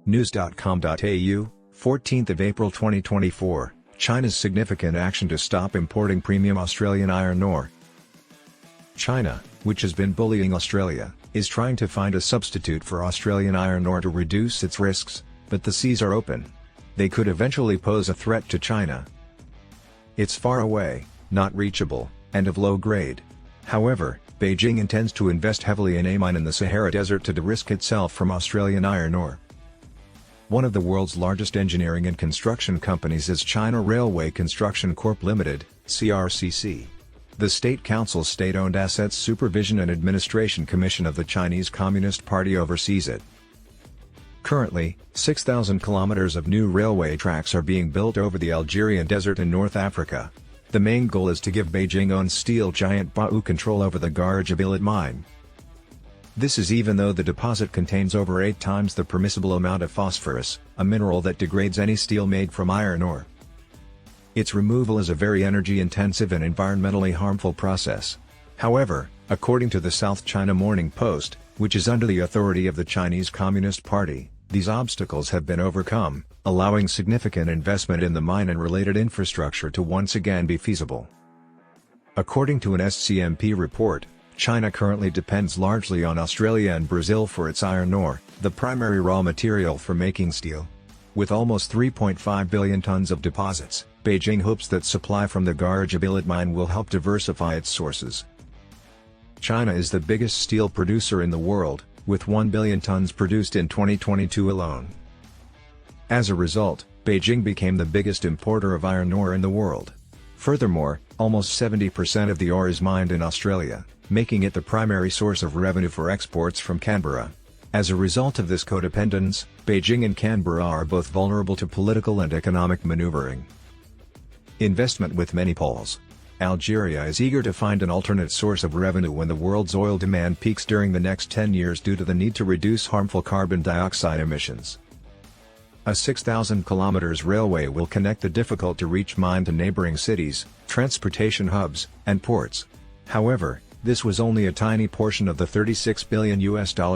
News.com.au, 14th of April 2024, China's significant action to stop importing premium Australian iron ore. China, which has been bullying Australia, is trying to find a substitute for Australian iron ore to reduce its risks, but the seas are open. They could eventually pose a threat to China. It's far away, not reachable, and of low grade. However, Beijing intends to invest heavily in a mine in the Sahara Desert to de-risk itself from Australian iron ore. One of the world's largest engineering and construction companies is China Railway Construction Corp Limited, CRCC. The State Council's State-Owned Assets Supervision and Administration Commission of the Chinese Communist Party oversees it. Currently, 6,000 kilometers of new railway tracks are being built over the Algerian desert in North Africa. The main goal is to give Beijing-owned steel giant Baowu control over the Gâra-Djebilet mine. This is even though the deposit contains over 8 times the permissible amount of phosphorus, a mineral that degrades any steel made from iron ore. Its removal is a very energy-intensive and environmentally harmful process. However, according to the South China Morning Post, which is under the authority of the Chinese Communist Party, these obstacles have been overcome, allowing significant investment in the mine and related infrastructure to once again be feasible. According to an SCMP report, China currently depends largely on Australia and Brazil for its iron ore, the primary raw material for making steel. With almost 3.5 billion tons of deposits, Beijing hopes that supply from the Gâra-Djebilet mine will help diversify its sources. China is the biggest steel producer in the world, with 1 billion tons produced in 2022 alone. As a result, Beijing became the biggest importer of iron ore in the world. Furthermore, almost 70% of the ore is mined in Australia, making it the primary source of revenue for exports from Canberra. As a result of this codependence, Beijing and Canberra are both vulnerable to political and economic maneuvering. Investment with many polls. Algeria is eager to find an alternate source of revenue when the world's oil demand peaks during the next 10 years due to the need to reduce harmful carbon dioxide emissions. A 6,000 kilometers railway will connect the difficult-to-reach mine to neighboring cities, transportation hubs, and ports. However, this was only a tiny portion of the $36 billion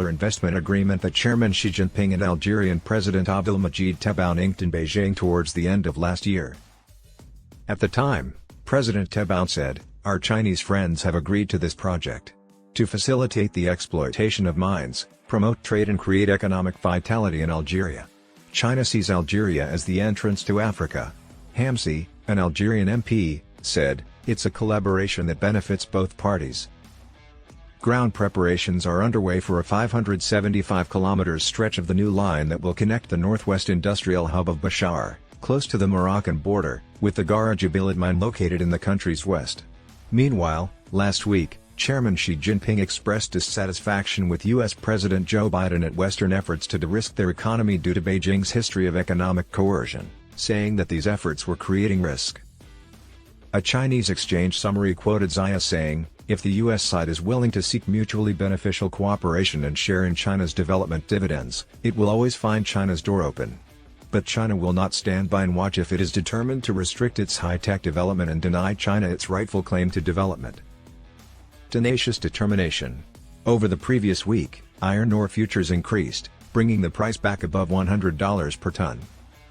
investment agreement that Chairman Xi Jinping and Algerian President Abdelmadjid Tebboune inked in Beijing towards the end of last year. At the time, President Tebboune said, "Our Chinese friends have agreed to this project to facilitate the exploitation of mines, promote trade and create economic vitality in Algeria. China sees Algeria as the entrance to Africa." Hamsi, an Algerian MP, said, "It's a collaboration that benefits both parties." Ground preparations are underway for a 575 km stretch of the new line that will connect the northwest industrial hub of Bashar, close to the Moroccan border, with the Gâra-Djebilet mine located in the country's west. Meanwhile, last week, Chairman Xi Jinping expressed dissatisfaction with U.S. President Joe Biden at Western efforts to de-risk their economy due to Beijing's history of economic coercion, saying that these efforts were creating risk. A Chinese exchange summary quoted Xi saying, "If the U.S. side is willing to seek mutually beneficial cooperation and share in China's development dividends, it will always find China's door open. But China will not stand by and watch if it is determined to restrict its high-tech development and deny China its rightful claim to development." Tenacious determination. Over the previous week, iron ore futures increased, bringing the price back above $100 per ton.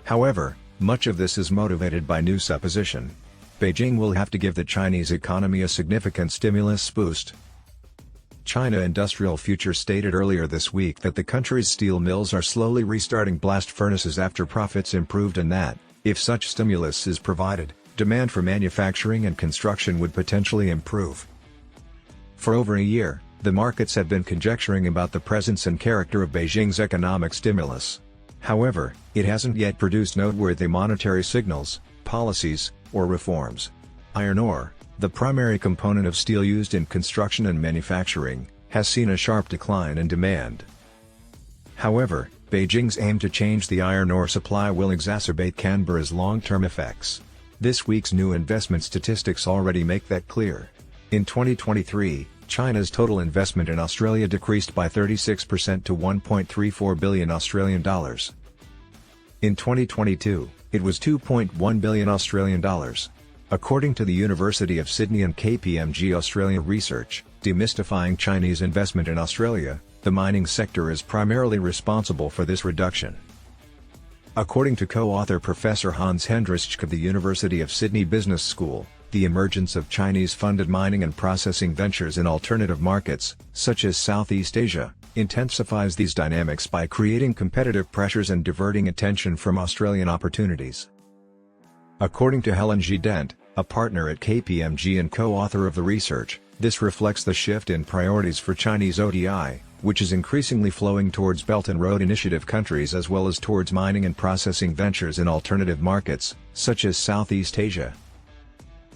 However, much of this is motivated by new supposition. Beijing will have to give the Chinese economy a significant stimulus boost. China Industrial Futures stated earlier this week that the country's steel mills are slowly restarting blast furnaces after profits improved and that, if such stimulus is provided, demand for manufacturing and construction would potentially improve. For over a year, the markets have been conjecturing about the presence and character of Beijing's economic stimulus. However, it hasn't yet produced noteworthy monetary signals, policies, or reforms. Iron ore, the primary component of steel used in construction and manufacturing, has seen a sharp decline in demand. However, Beijing's aim to change the iron ore supply will exacerbate Canberra's long-term effects. This week's new investment statistics already make that clear. In 2023, China's total investment in Australia decreased by 36% to $1.34 billion Australian dollars. In 2022, it was $2.1 billion Australian dollars. According to the University of Sydney and KPMG Australia research, demystifying Chinese investment in Australia, the mining sector is primarily responsible for this reduction. According to co-author Professor Hans Hendricksch of the University of Sydney Business School, the emergence of Chinese-funded mining and processing ventures in alternative markets, such as Southeast Asia, intensifies these dynamics by creating competitive pressures and diverting attention from Australian opportunities. According to Helen G. Dent, a partner at KPMG and co-author of the research, this reflects the shift in priorities for Chinese ODI, which is increasingly flowing towards Belt and Road Initiative countries as well as towards mining and processing ventures in alternative markets, such as Southeast Asia.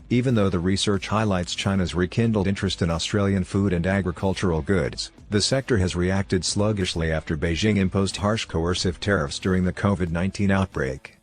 Even though the research highlights China's rekindled interest in Australian food and agricultural goods, the sector has reacted sluggishly after Beijing imposed harsh coercive tariffs during the COVID-19 outbreak.